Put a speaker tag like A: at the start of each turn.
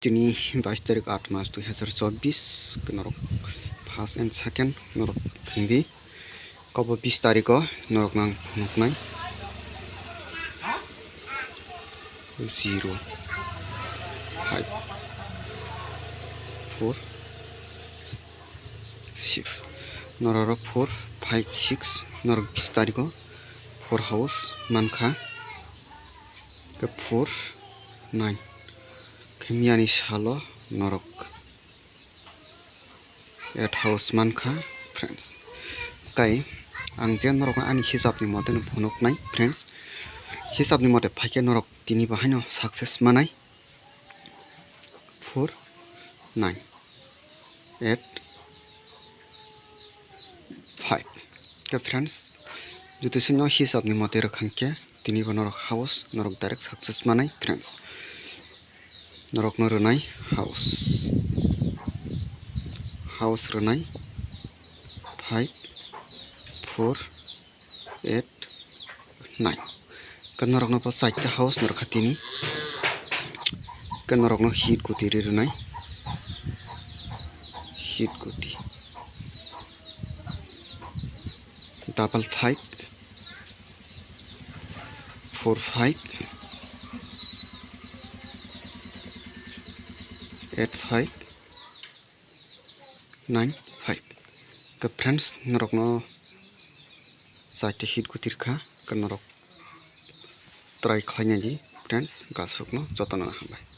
A: Juni 22 tarik 8 Maret 2024 norok first and second norok hindi kobo 20 tariko norok nang noknai 0 5 4 6 norok 4 5 6 norok 20 tariko 4 house manka ke 4 9 Kemiani shalo norok 8 house manka friends kai angjen norok ani hisab ni mate no phonok nai friends hisab ni mate phaike norok tini bahaino success manai 4 9 8 5 ke friends jutu sino hisab ni mate rakhanke tini ba norok house norok direct success manai friends norok no runai house runai 5 4 8 9 kan norok no pa site house norok khatini kan norok no hit kuti runai hit kuti double 5 4 5 8 5 9 5 ke friends norok no site hit kutir kha ke norok try khlanya ji friends gasuk no jotona hambai।